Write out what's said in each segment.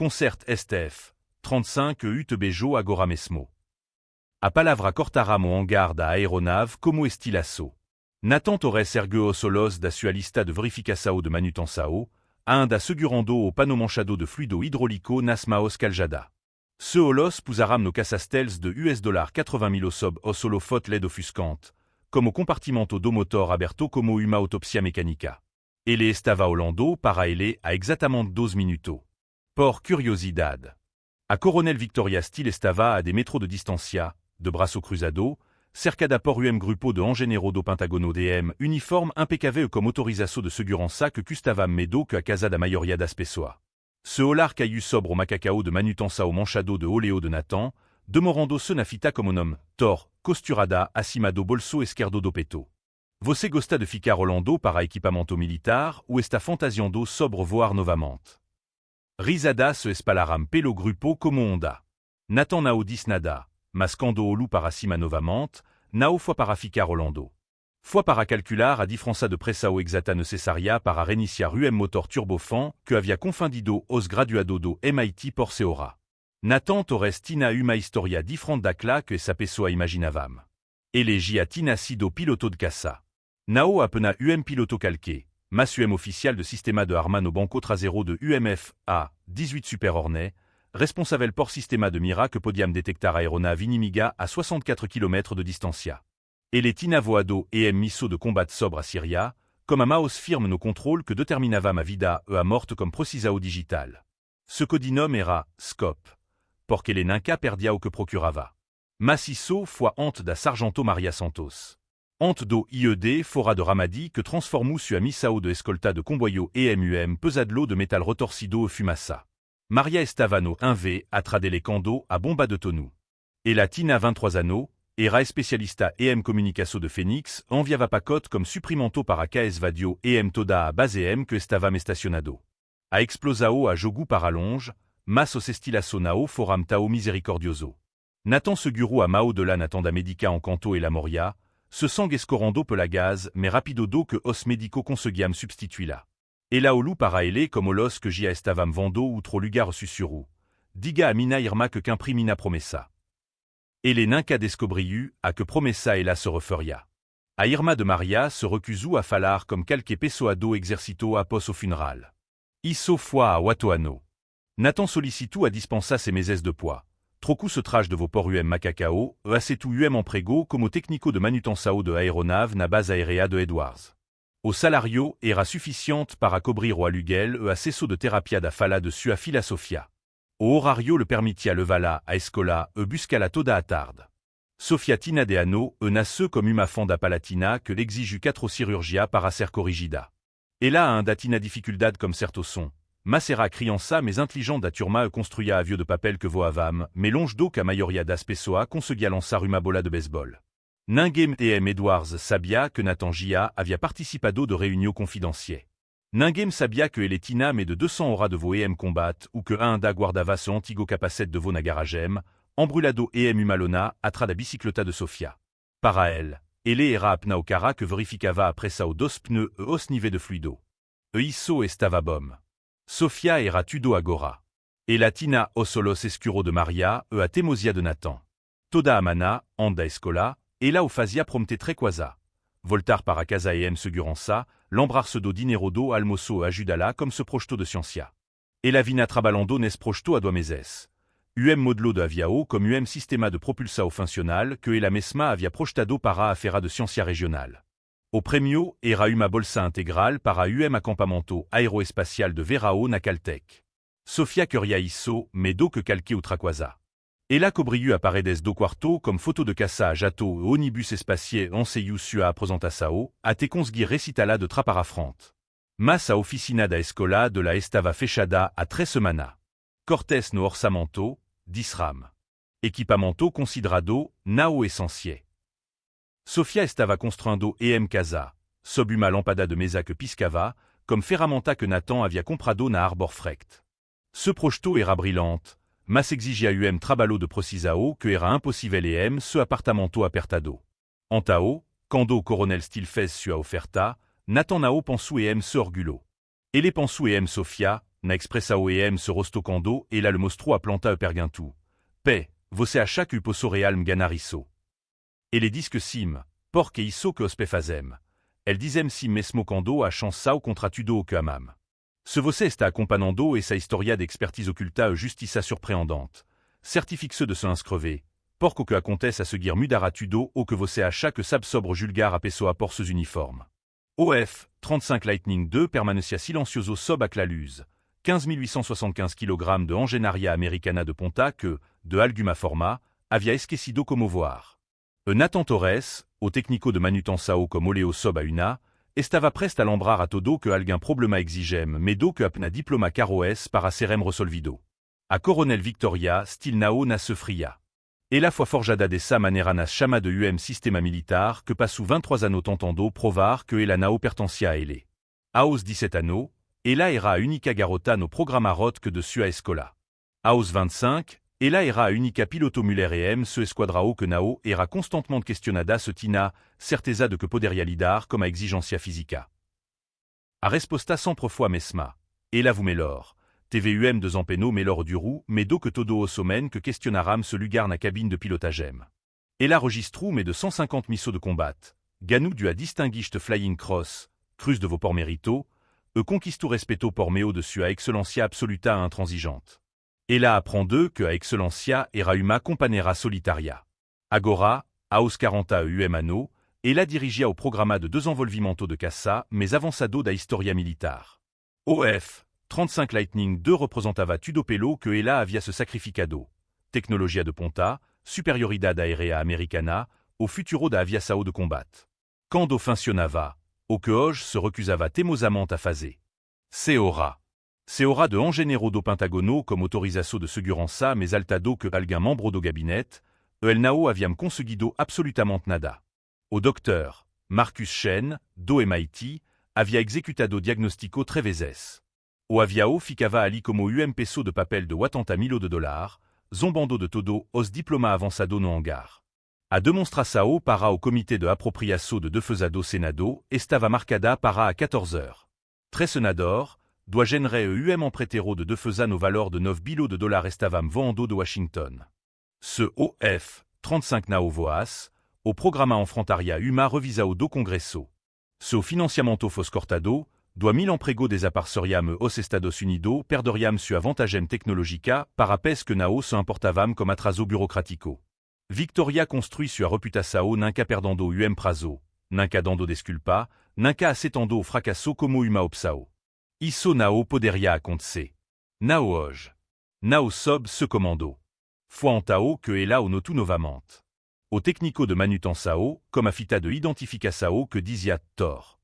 Concert STF, 35 UTBjo agora mesmo. A palavra cortaramo en hangar da aeronave como estilaço. Nathan Torres ergue solos da sua lista de verificação de manutenção, ainda segurando o pano manchado de fluido hidráulico nas maos caljada. Ce holos pusaram no caçastels de $80.000 sob o solo fot led ofuscante, como o compartimento do motor aberto como uma autopsia mecânica. Ele estava Holando para ele a exatamente 12 minutos. Por curiosidade. A Coronel Victoria Steel estava a des metros de distancia, de braço cruzado, cercada por grupo de engenheiro do Pentagono DM uniforme impecável comme autorização de segurança que custava medo que a casa da maioria das pessoas. Ce holar caiu sobre o macacao de manutenção manchado de oleo de Nathan, demorando-se na fita como nome, Thor, costurada acima do bolso esquerdo do peito. Você gosta de ficar Holando para equipamento militar ou está fantasiando sobre voar novamente? Risada se espalharam pelo grupo como onda. Nathan não disse nada, mas quando olhou para cima novamente, não foi para ficar Holando. Foi para calcular a diferença de pressão exata necessária para reiniciar motor turbofan que havia confundido os graduados do MIT por se hora. Nathan Torres tinha uma história diferente daquela que essa pessoa imaginavam. Ele já tinha sido piloto de caça. Não apenas piloto calque, mas oficial de sistema de arma no banco traseiro de UMF A-18 Super Hornet, responsável por sistema de mira que podiam detectar aeronave inimiga a 64 km de distancia. Ele tinha voado misso de combat sobre a Síria, comme a maos firme no controle que determinavam a vida e a morte comme precisão digital. Ce codinome era Scope, porque ele nunca perdia o que procurava. Mas isso foi honte da Sargento Maria Santos. Honte do IED fora de Ramadi que transformou sua missão de escolta de comboio pesadlo de metal retorcido e fumaça. Maria estava no 1V a tradelecando a bomba de tonu. Ela tinha 23 anos, era especialista comunicação de Phoenix, enviava pacote comme suprimento para KS Vadio toda a base que estava estacionado. A explosao a jogo para longe, mas os estilaço nao foram tao misericordioso. Nathan segurou a mao de la Nathan da Medica en canto e la Moria, se sang escorando pela gaz, mais rapido do que os médico conseguiam substituir. Ela olhou para ele como los que já estavam vendo outro lugar sussurrou. Diga a mina irmã que qu'impri mina promessa. Ele nunca descobriu a que promessa ela se referia. A irmã de Maria se recusou a falar comme qualquer pessoa do exército após o funeral. Isso foi a Watoano. Nathan sollicitou a dispensar ses meses de poids. Troco se traje de vos por macacao, e acetou emprego como técnico de manutenção de aeronave na base aérea de Edwards. O salario era suficiente para cobrir o aluguel e acesso de terapia da fala de sua filha Sofia. O horario le permitia levala a escola e buscala toda a tarde. Sofia tinha de ano e nasceu comme uma fonda palatina que l'exige 4 cirurgia para ser corrigida. Ela ainda tinha dificuldade comme certo som. Mas era criança mais intelligente da turma e construía avião de papel que voavam, mais longe do que a maioria das pessoas conseguia lançar uma bola de beisebol. Ninguém Edwards sabia que Nathan Gia havia participado de reunião confidenciais. Ninguém sabia que ele tinha mais de 200 horas de voo combat ou que ainda guardava seu antigo capacete de voo na garagem, embrulhado malona atra da bicicleta de Sofia. Para ele era a pneu cara que verificava a pressão dos pneus e os níveis de fluido. E isso estava bom. Sofia era tudo agora. Ela tinha o solos escuro de Maria e a teimosia de Nathan. Toda a mana, anda escola, ela o fazia prometer tre quasa. Voltar para casa segurança, lembrar-se do dinheiro do almoço ajudá-la comme se projetou de ciência. Ela vinha trabalhando nesse projeto há 2 meses. Modelo de avião como sistema de propulsão funcional que ela mesma havia projetado para a feira de ciência regional. O prêmio era uma bolsa integral para acampamento aeroespacial de Verão na Caltech. Sofia queria isso, mais do que qualquer outra coisa. Ela cobriu a paredes do quarto comme foto de caça a jato e ônibus espacial enseiu sua apresentação, até conseguir recitá-la de trás para frente. Mas a oficina da escola de la estava fechada há 3 semanas. Cortes no orçamento, disram. Equipamento considerado não essencial. Sofia estava construindo casa, sob uma lampada de mesa que piscava, comme ferramenta que Nathan havia comprado na Arbor Frecht. Ce projeto era brilhante, mas exigia trabalho de precisão que era impossível se apartamento apertado. Então, quando o Coronel Steele fez sua oferta, Nathan não pensou se orgulhou. Ele pensou Sofia, na expressa oem se rostocando et là le mostro a planta e perguintu. Paix, você acha que posso realm ganar isso. Et les disques sim, porc et isso que ospe fazem. El disem sim mesmo cando a chance sao contra tudo que amam. Ce você está acompanando et sa historia d'expertise occulta e justiça surpreendante. Certifique-se de se inscrever. Porco que acontece à se guir mudara tudo ou que você acha que sab sobre julgar a peso a porces uniformes. OF, 35 Lightning 2 permanecia silencioso sob ac la luz. 15 875 kg de Angenaria americana de ponta que, de alguma forma, havia esquecido como voar. Nathan Torres, au technico de manutenção comme oleo sob a una, estava prest a lembrar a todo que algum problema exigem medo que apna diploma caroes para serem resolvido. A Coronel Victoria, stil nao na se fria. Et la foi forjada dessa manera nas chama de sistema militar que passou 23 anneaux tentando provar que ela nao pertencia a ele. Aos 17 anneaux, ela era a única garota no programa rot que de sua escola. Aos 25, ela era a única piloto Muller se esquadrao que nao era constantement questionada se tina, certeza de que poderia lidar comme a exigencia física. A resposta sempre fois mesma. Ela vous melhor. TVUM de Zampeno melhor duru, mais do que todo o somen que questionaram se lugar na cabine de pilotagem. Ela registrou mais de 150 missos de combat. Ganou du a distinguiste flying cross, cruz de vos por merito, e conquisto respeto por meo de sua excellencia absoluta intransigeante. Ela apprend d'eux que a excellencia era uma companera solitaria. Agora, aos 40 anno, ela dirigia au programa de desenvolvimento de caça, mais avançado da historia militar. OF 35 Lightning 2 representava tudo pelo que ela havia se sacrificado. Tecnologia de ponta, superioridade aérea americana, au futuro da aviação de combat. Quando funcionava, o que hoje se recusava teimosamente a fazer. Seora de engenheiro do Pentagono comme autorização de segurança mais altado que algum membro do gabinete, el nao haviam conseguido absolutamente nada. O docteur, Marcus Chen, do MIT, havia executado diagnóstico 3 vezes. O aviao ficava ali como peso de papel de 80 mil $, zombando de todo os diploma avançado no hangar. A demonstração para o comitê de apropriação de defesado Senado estava marcada para a 14 heures. Tres senador, doit générer emprétero de defesa no valor de 9 bilhões de $, estavam voando de Washington. Ce OF 35 nao voas, o programa enfrontaria uma revisao do Congresso. Seu financiamento fos cortado, doit 1000 emprego desapareceriam os Estados Unidos perderiam sua vantagem tecnológica para pes que nao se importavam como atraso burocrático. Victoria construit sua reputação nunca perdendo prazo, nunca dando desculpa, nunca acetando o fracasso como uma opção. Isso nao poderia acontecer. Nao hoje. Nao sob se comando. Foi tao que ela o notou novamente. O técnico de manutenção, comme a fita de identificação que dizia Thor.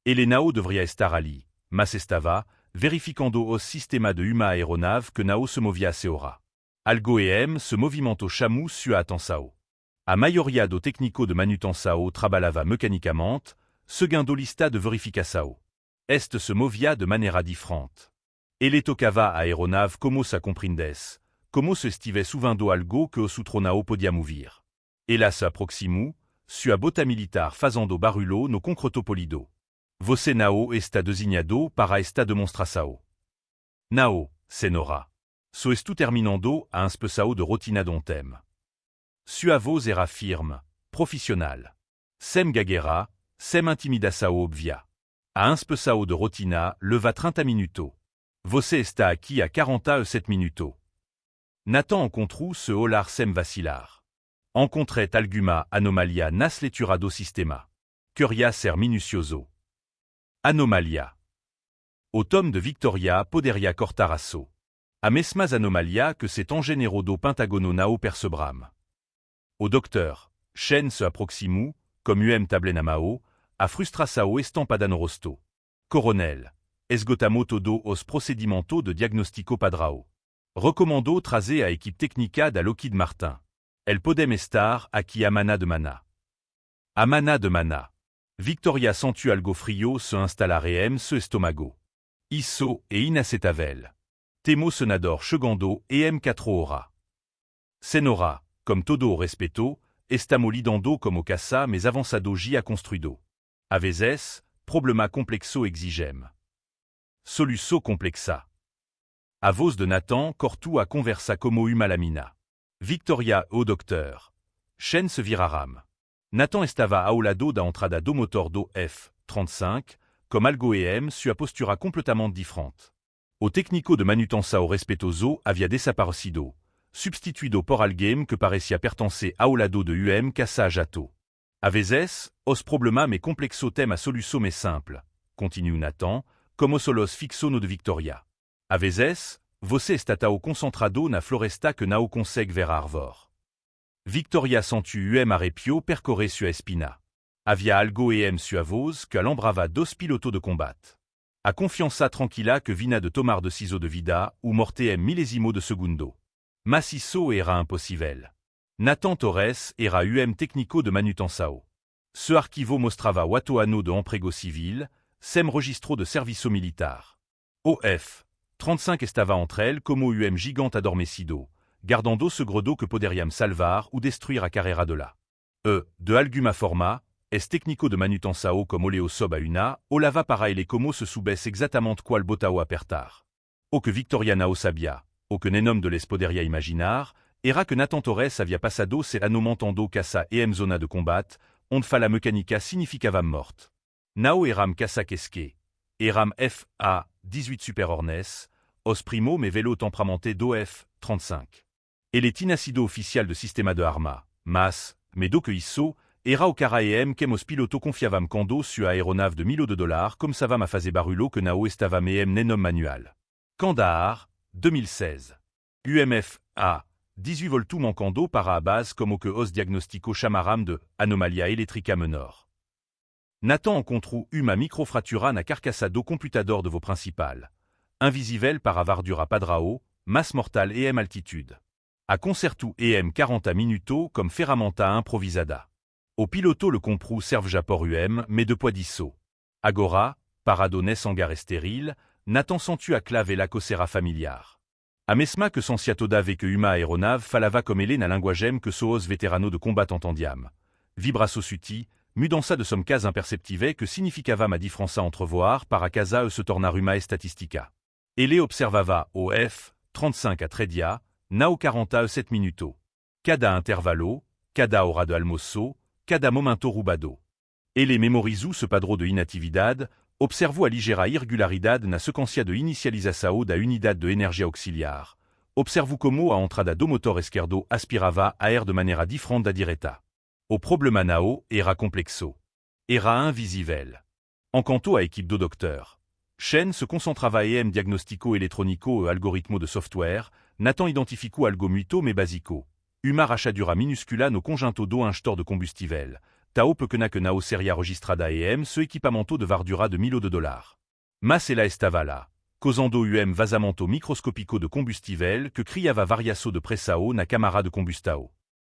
Ele nao devria estar ali, mas estava, verificando os sistema de uma aeronave que nao se movia a seora. Algo se movimento chamu sua atenção. A maioria do técnico de manutenção trabalhava mecanicamente, segundo lista de verificação. Este se movia de maneira diferente. Ele tocava a aeronave como se comprendes, como se estivesse ouvendo algo que o outro nao podia movir. Ela se aproximou, sua bota militar fazendo barulho no concreto polido. Você nao está designado para esta demonstração. Nao, senora. So estu terminando a inspeção de rotina dontem. Sua voz era firme, profissional. Sem gagueira, sem intimidação obvia. A inspeção de rotina leva 30 minutos. Você está aqui a 47 minutos. Nathan encontrou se olar sem vacilar. Encontrait alguma anomalia nas letura do sistema. Curia ser minucioso. Anomalia. O tome de Victoria poderia cortar aço. A mesmas anomalia que cet engenheiro do Pentagono nao percebram. O docteur, Chen se aproximou, comme tablenamao, a frustração estampada no rosto. Coronel, esgotamo todo os procedimentos de diagnóstico padrao. Recomando trazer a equipe técnica da Lockheed Martin. El podem estar aqui a mana de mana. A mana de mana. Victoria sentu algo frio se installarem se estomago. Isso e inacetavel. Temo senador chegando e M4 ora. Senora, comme todo o respeto, estamo lidando como caça mais avançado a construído. A vezes, problema complexo exigem. Soluço complexa. Avos de Nathan, Cortou a conversa como uma lamina. Victoria au docteur. Chen se viraram. Nathan estava ao lado da entrada do motor do F-35, comme algo em sua postura completamente diferente. O técnico de manutenção respeitoso havia desaparecido, substituído por alguém que parecia pertencer ao lado de casa jato. A vezes, os problemas me complexo tem a solução mais simple, continue Nathan, como solos fixo no de Victoria. A vezes, você está tão concentrado na floresta que não consegue ver arvor. Victoria sentu arrepio percorrer sua espina. Havia algo sua voz que lembrava dos pilotos de combate. A confiança tranquila que vinha de tomar de ciseaux de vida ou morte milésimo de segundo. Mas isso era impossível. Nathan Torres era técnico de manutenção. Ce arquivo mostrava o ano de emprego civil, sem registro de serviço militar. O F-35 estava entre elles como gigante adormecido, gardando segredo que poderiam salvar ou destruir a carreira de lá. De alguma forma, es técnico de manutenção como Leo sob a una, o lava para ele como se soubesse exatamente qual botão apertar. O que Victoria não sabia, o que nem de les poderia imaginar, era que Nathan Torres havia passado se ano montando caça zona de combate, onde fala mecânica significava morte. Não eram caça quesque. Eram FA-18 Super Hornets, os primo me velo temperamenté do F-35. Ele tinha sido oficial de sistema de arma, mas, do que isso, era o cara que os pilotos confiavam quando sua aeronave de $1.000 começava a fazer barulho que não estava nenom manual. Kandahar, 2016. UMF A. 18 voltou mancando para a base como que os diagnostico chamaram de anomalia elétrica menor. Nathan encontrou uma microfratura na carcassa do computador de vos principal. Invisível para vardura padrao, mas mortal altitude. A concerto 40 minutos comme ferramenta improvisada. O piloto le comprou serve por mais de poids disso. Agora, parado nesse hangar estéril, Nathan sentu a clave la cocera familiar. A mesma que sensia toda ve que uma aeronave falava comme ele na linguagem que soos veterano de combat entendiam. Vibraço suti, mudança de som cas imperceptive que significava ma diferença entre voir para casa se tornar uma estatística. Ele observava o F-35 a tredia, na o 47 minutos. Cada intervalo, cada hora de almoço, cada momento roubado. Ele memorizou ce padrão de inatividade, observou a ligeira irregularidade na sequência de inicialização da unidade de energia auxiliar. Observou como a entrada do motor esquerdo aspirava ar de maneira diferente da direita. O problema não era complexo. Era invisível. Enquanto a equipe do docteur Chen se concentrava diagnostico eletrónico e algoritmo de software, Nathan identificou algo muito mais básico. Uma rachadura minuscula no conjunto do instor de combustível. Tao pequena que nao seria registrada ce equipamento de vardura de $1.000. Mas ela estava lá, causando vazamento microscopico de combustível que criava variação de pressão na câmara de combustão.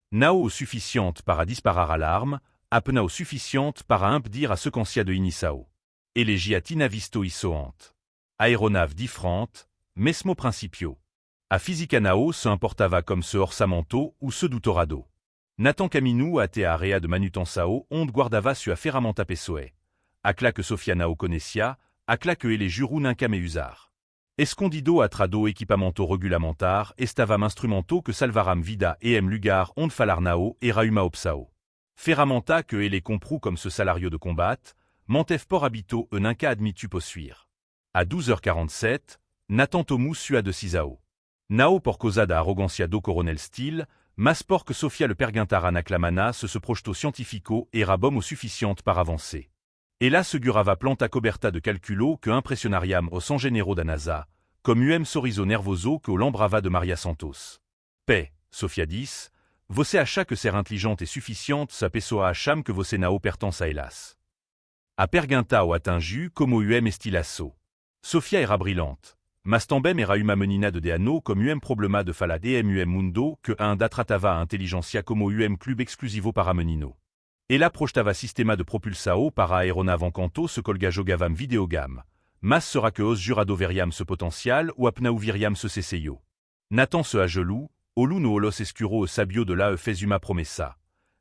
Não o suficiente para disparar alarme, apenas o suficiente para impedir a sequência de inição. Elegia tinha visto isso antes. Aeronave diferente, mesmo princípio. A física não se importava como se orçamento ou se doutorado. Nathan caminhou até a área de manutenção onde guardava sua ferramenta pessoa. Aquela que Sofia não conhecia, aquela que ele jurou nunca me usar. Escondido atrás do equipamento regulamentar estava instrumento que salvaram vida lugar onde falar não era uma opção. Ferramenta que ele comprou comme ce salario de combat, manteve por habito e nunca admitu possuir. À 12h47, Nathan tomou sua decisão. Não por causa da arrogância do coronel Steele, mas por que Sofia le perguntara na clamana se projeto científico era bom o suficiente para avancer. Ela segurava planta coberta de calculo que impressionariam os engenheiros da NASA, comme sorriso nervoso que o lembrava de Maria Santos. Sofia disse, você acha que ser inteligente e suficiente sa pessoa acham que você não pertence a elas. A pergunta o atingiu como estilaço. Sofia era brilhante. Mas também era uma menina de ano como problema de fala mundo que ainda tratava a inteligência como club exclusivo para menino. Ela projetava sistema de propulsão para a aeronave enquanto se colga jogavam videogame. Mas será que os jurado veriam ce potencial ou apenas viriam ce ceceio? Nathan se agelou, olhou no olos escuro e sabio de lá fez uma promessa.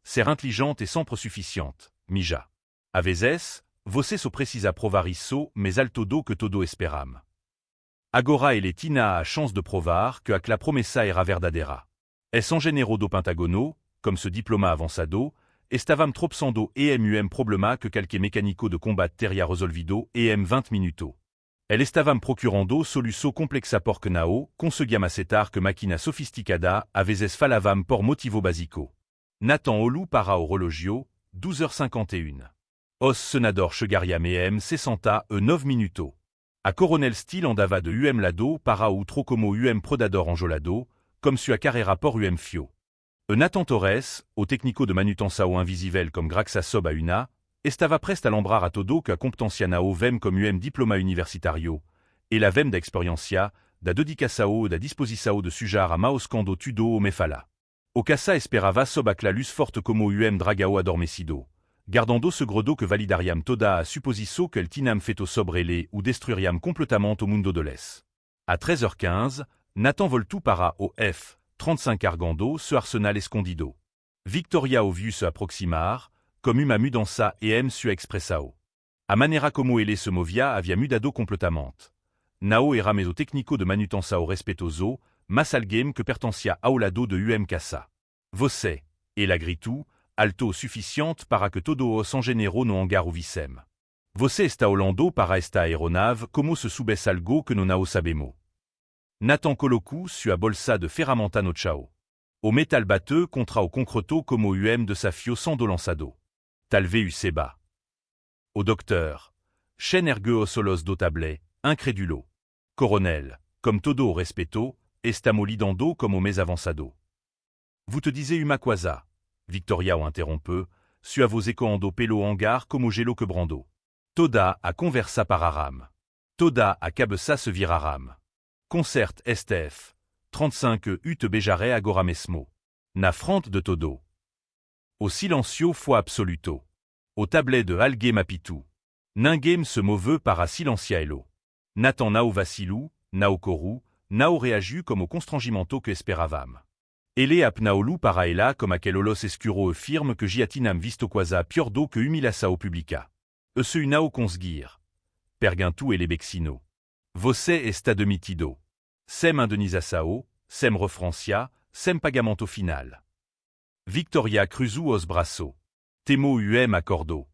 Ser inteligente é sempre suficiente, mija. A vezes, você só precisa provar isso, mais alto do que todo esperam. Agora et les tina a chance de provar que ac la promessa era verdadera. Es en généraux do pentagono, comme ce diploma avançado, estavam tropsando em problema que calque mécanico de combat terria resolvido em 20 minuto. El estavam procurando soluço complexa por que nao, conseguiam acetar que máquina sofisticada a vezes falavam por motivo básico. Nathan Olu para au relogio, 12h51. Os senador chegariam em 69 minuto. A coronel Steele andava de lado para o trocomo prodador anjolado, comme su a carrera por fio. Nathan Torres, au technico de manutenção invisivel comme graxa sob a una, estava prest a lembrar a todo que a comptancianao vem comme diploma universitario, e la vem da experiencia, da dedicação da disposição de sujar a maoscando tudo o mefala. O casa esperava sob a clalus forte como dragao adormecido, gardando ce gredo que validariam toda a supposiço que el tinam feto sobrele ou destruiriam complètement au mundo de les. À 13h15, Nathan voltu para o F. 35 Argando se arsenal escondido. Victoria au viu se approximar, comme uma mudança em su expressao. A manera como ele se movia havia mudado completamente. Nao era meso técnico de manutenção respeitoso, mas alguém que pertencia ao lado de casa. Você, e la gritu, alto suficiente para que todo os engenheiros no hangar o vissem. Você está olhando para esta aeronave como se soubesse algo que não sabemos. Nathan colocu su a bolsa de ferramenta no chao. O metal bateux contra o concreto como de safio sando lançado. Talvez seba. Au docteur. Chen ergueo solos do tablet, incrédulo. Coronel, comme todo o respeto, estamo lidando como mes avançado. Vous te disiez uma coisa. Victoria o interrompe, su a vos ecoando pelo hangar como gelo que brando. Toda a conversa pararam. Toda a cabeça se viraram. Concert STF. 35 ut bejare agora mesmo. Na frente de todo. Au silencio foi absoluto. Au tablet de alguém mapitu. Ninguém se move para silenciaelo. Nathan nao vacilou, nao coru, nao reaju comme au constrangimento que esperavam. Ele apnaolu para ela comme aquel olos escuro firme que giatinam visto quasa piordo que humilaçao publica. Se nao conseguir. Perguntu ele bexino. Você está demitido. Sem indenização, sem refrancia, sem pagamento final. Victoria cruzu os braços. Temo acordou.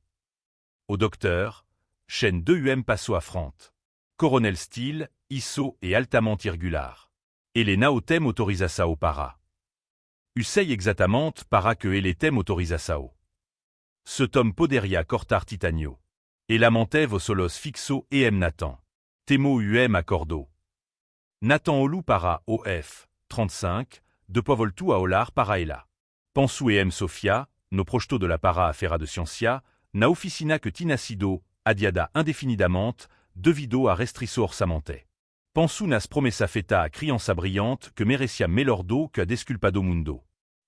Au docteur, chaîne 2 passou à frente. Coronel Steele, ISO et altament irregular. Ele nao tem autorização para. Usei exatamente para que ele tem autorização. Ce tom poderia cortar titanio. E lamentev os solos fixo Nathan. Temo acordou. Nathan Olu para OF 35, de povoltu a olar para ela. Pensu Sofia, no projeto de la para a fera de ciencia, na oficina que tinasido, adiada indefinidamente, devido a restriço orsamente. Pensu nas promessa feta a criança brillante que merecia melordo que a desculpado mundo.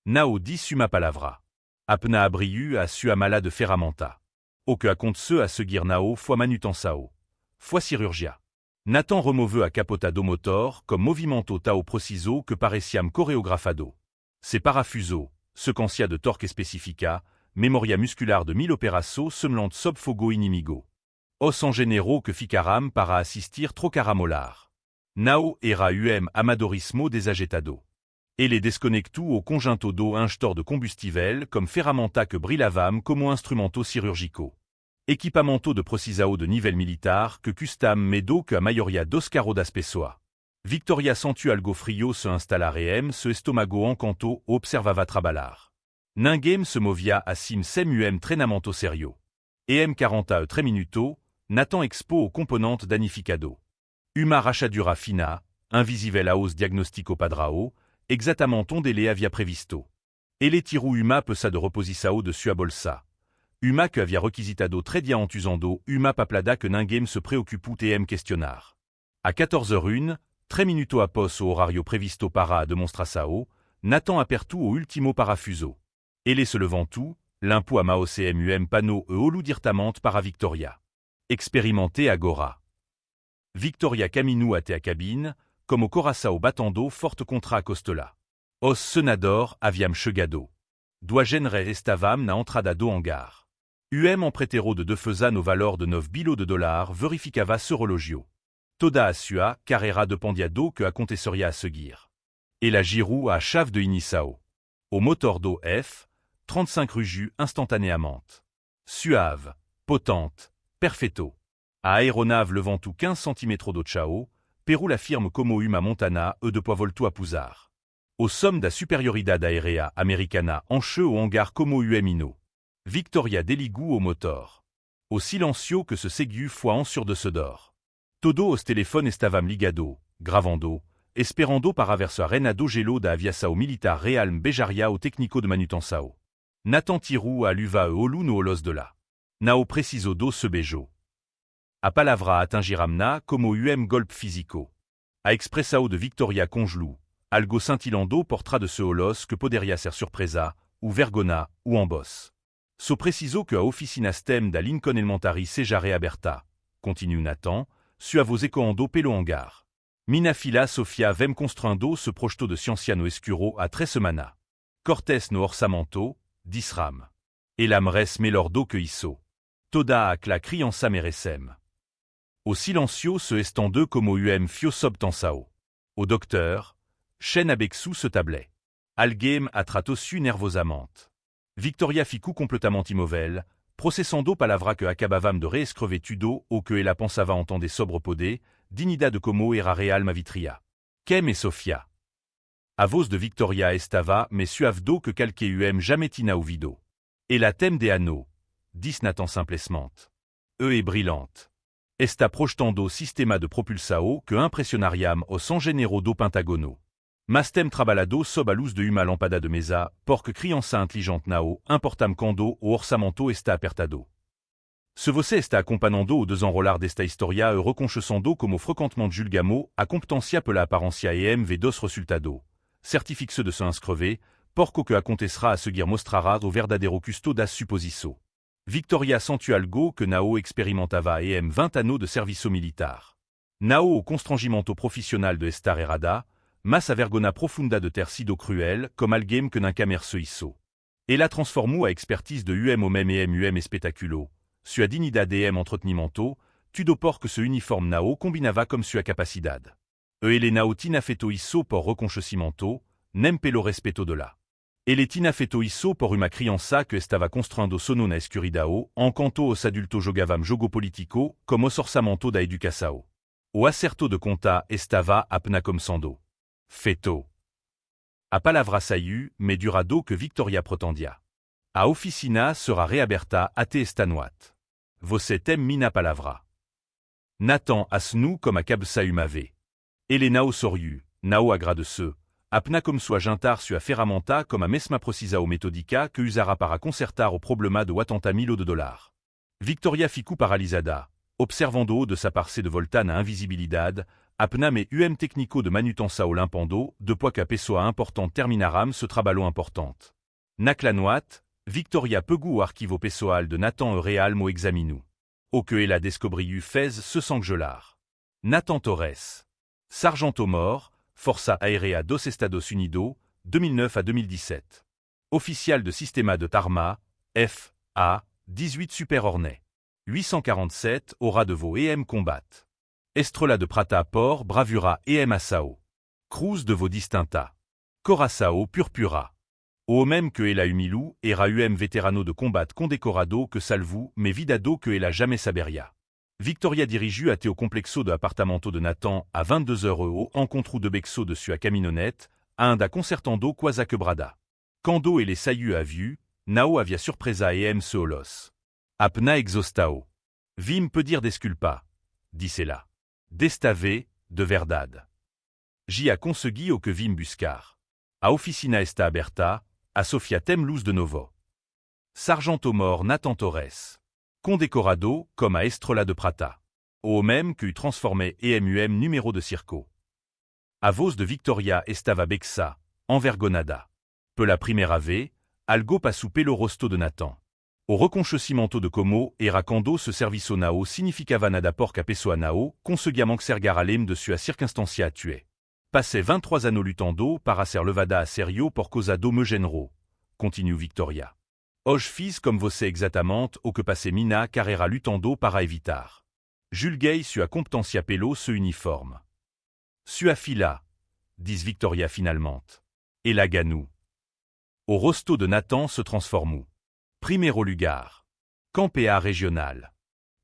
Nao dis uma palavra. Apna abriu a sua mala de ferramenta. O que aconteceu a seguir nao foi manutenção. Foi cirurgia. Nathan removeu a capotado motor comme movimento tao preciso que pareciam coreografado. Se parafuso, sequencia de torque especifica, memoria muscular de 1000 operaço semlant sob fogo inimigo. Os engenheiros que ficaram para assistir trocaramolar. Nao era amadorismo desajetado. Ele desconectu o conjunto do injector de combustível comme ferramenta que brillavam como instrumento cirúrgico. Equipamento de precisao de nível militar que custam medo que a maioria dos carros das pessoas. Victoria sentu algo frio se instalar se estomago encanto observava trabalhar. Ninguém se movia acim sem treinamento serio. 40 3 minuto, Nathan expo o componente danificado. Uma rachadura fina, invisível aos diagnóstico padrao, exatamente onde ele havia previsto. Ele tiru uma peça de reposição de sua bolsa. Uma que havia requisitado très bien usando uma paplada que ninguém se preocupu questionar. À 14h01, 3 minuto após o horario previsto para a demonstração, Nathan apertu o último parafuso. Ele se levantu, limpo a mao cmum pano e olu dirtamente para Victoria. Experimente agora. Victoria caminu até a cabine, como o coração batendo forte contra a costela. Os senador haviam chegado. Doa genre estavam na entrada do hangar. Emprétero de defesa no valor de 9 bilhões de dollars verificava ce relogio. Toda à Sua, Carrera de Pandiado que Aconteceria à seguir. Et la Giroud à Chave de Inissao. Au motor d'eau F, 35 rue instantanément. Suave, potente, perfetto. À aéronave le Ventoux 15 cm d'eau Chao, Pérou la firme como Uma Montana de poids volto à Pouzard. Au somme da superioridad aérea americana en cheux au hangar como Uemino. Victoria Deligou au motor. Au silencio que se ségu foi en sur de se d'or. Todo os téléphone estavam ligado, gravando, esperando para verso renado gelo da aviação militar realm bejaria au técnico de manutenção. Nathan Tirou à l'uva olu no olos de la. Nao preciso do se bejo. A palavra atingiramna como golp physico. A expressao de Victoria congelou, algo scintillando portra de ce holos que poderia ser surpresa, ou vergona, ou en boss. So preciso que a officina stem da Lincoln Elementary seja reaberta, continue Nathan, suavo ecoando pelo hangar. Mina fila Sofia vem construindo se projeto de Cienciano Escuro a 3 semana. Cortés no orçamento, disram. Elam res melordo que isso. Toda a cla criança merecem. Au silencio se estendeux como fio sob tansao. Au docteur, chen abexou se tablet. Algame atratossu nervosament. Victoria ficou complètement immobile, processando palavra que acabavam de reescrever tudo ou que ella pensava entendre sobre podé, dignidad de como era real ma vitria. Kem et Sofia. A voz de Victoria estava mais suavdo que calque jamais tina ouvido. Et la thème de anneaux, dis Nathan simplesment. Est brillante. Esta projetando sistema de propulsao que impressionariam o San Género do Pentagono. Mastem trabalado sob a luz de uma lampada de mesa, porque criança intelligente nao, importam cando o orçamento está apertado. Se você está acompanhando o desenrolar desta historia reconchesando como frequentemente julgamo, a competência pela aparência EMV dos resultado. Certifique-se de se inscrever, porco que acontecera a seguir mostrará o verdadeiro custo das supposiço. Victoria sentu algo que Nao experimentava 20 anneaux de serviço militar. Nao o constrangimento profissional de estar errada, mas a vergona profunda de ter sido cruel, comme alguém que n'un camerce isso. Et la transformou a expertise de au même espectaculo, sua dignidad entretenimento, tudo por que ce uniforme Nao combinava comme sua capacidad. Ele Nao tina feito isso por reconhecimento, nem pelo respeto de la. Ele tina feito isso por uma criança que estava construindo sono na escuridão, enquanto os adultos jogavam jogo político, como os orçamento da educação. O acerto de conta estava apna começando. Feito. A palavra saiu, mais durado que Victoria pretendia. A oficina sera reaberta até esta noite. Você tem mina palavra. Nathan asnu comme a cabeça uma vez. Ele Nao soriu, Nao agradeceu. Apna comme sua jantar sua ferramenta comme a mesma precisao metodica que usara para consertar o problema de 80.000 de dollars. Victoria ficou paralisada, observando de sa parce de volta na invisibilidade, apna me técnico de manutenção limpando, de pois que a pessoa importante terminaram ce trabalho importante. Naclanoat, Victoria pegou o arquivo pessoal de Nathan real mo examinu. O que ela descobriu fez se sanggelar. Nathan Torres. Sargento mort, Força Aérea dos Estados Unidos, 2009 à 2017. Official de Sistema de Tarma, F. A. 18 Super Hornet. 847 Aura de Vaux Combat. Estrela de Prata Port Bravura Assao. Cruz de Vaux Distinta. Coraçao Purpura. Au même que ela humilou, era veterano de combat condecorado que salvou, mais vidado que ela jamais saberia. Victoria dirigiu até o complexo de apartamento de Nathan à 22h encontro de Bexo de sua caminhonete, ainda concertando quase quebrada. Quando ele saiu a vue, Nao havia surpresa se holos. Apna exaustao. Vim peut dire desculpa, disse-la. Destave, de verdade. J'y a consegui o que vim buscar. A oficina está aberta, a Sofia tem luz de novo. Sargento mor Nathan Torres. Condecorado, comme a Estrela de Prata. Au même que transformé numéro de circo. A voz de Victoria estava bexa, envergonada. Peu la primera vez, algo passu pelo rosto de Nathan. O reconhecimento de como era quando ce serviço Nao significava nada porca pessoa Nao, conseguiam sergar alem de sua circunstancia a tuer. Passé 23 anneaux lutando para ser levada a serio por causa do meu género, continue Victoria. Hoje fiz comme você exatamente o que passé mina carrera lutando para evitar. Julgei sua comptentia pelo se uniforme. Sua fila, dis Victoria finalement. Et la ganou. Au rosto de Nathan se transformou. Primero lugar. Campea régional.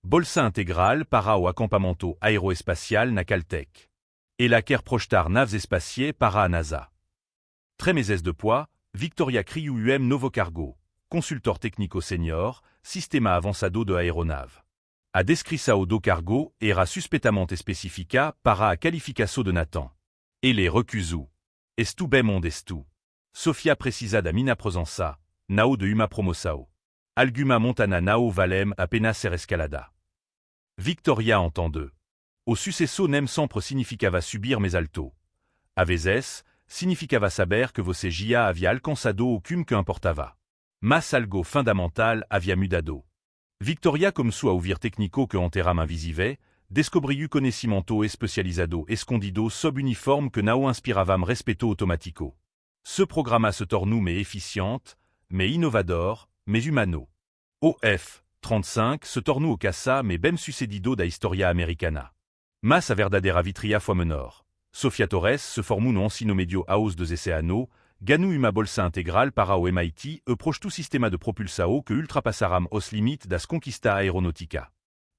Bolsa intégral para o acampamento aeroespacial na Caltech. Et la quer projetar naves espaciées para a NASA. Très meses de poids, Victoria criu novo cargo, consultor técnico senior, sistema avançado de aeronave. A descrição do cargo era suspeitamente especifica para a qualificação de Nathan. Ele recusou. Estu bem mondestu. Sofia precisa da minha presença, nao de uma promoção. Alguma montana nao valem apenas ser escalada. Victoria entende. O sucesso nem sempre significava subir mes alto. A vezes, significava saber que você já havia alcançado o cume que importava. Mas algo fundamental havia mudado. Victoria começou a ouvir técnico que enterram invisível, descobriu conhecimento especializado escondido sob uniforme que não inspiravam respeto automático. Ce programa se tornou mais efficiente, mais innovador, mais humano. O F-35 se tornou o caça mais bem sucedido da historia americana. Mas a verdadeira vitria foi menor. Sofia Torres se formou no ensino medio aos dos oceanos, ganou uma bolsa integral para o MIT e projetou sistema de propulsão que ultrapassaram os limites das conquista aeronautica.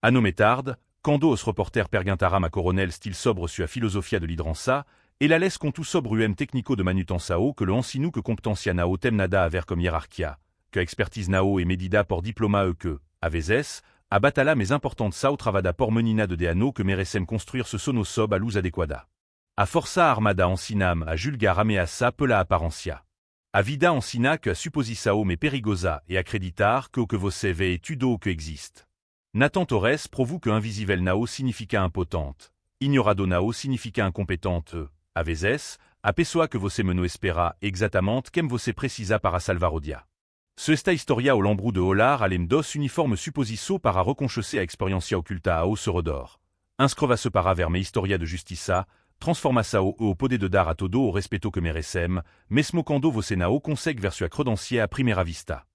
Ano mais tarde, quando os reporters perguntaram a coronel Steele sobre sua filosofia de liderança, ela les contou sobre o técnico de manutenção que le ensinou que competência nao tem nada a ver com hierarquia, que a expertise nao é medida por diploma e que, a vezes, a batalha mais importante sao travada por menina de deano que merecem construir ce sono sob a luz adequada. A força armada ensinam a julgar ameaça pela aparência. A vida ensina que a suposição é perigosa e acreditar que o que você vê é tudo o que existe. Nathan Torres provou que invisível nao significa impotente, ignorado nao significa incompetente e, a vezes, a pessoa que você não espera exatamente quem você precisa para salvar o dia. Se esta historia ao lembro de Olar além dos uniforme suposiço para reconhecer a experiência oculta ao seu redor. Inscreva-se para ver minha historia de justiça, transformação e o poder de dar a todo o respeto que merecem, mesmo quando você não consegue ver sua credencia à primeira vista.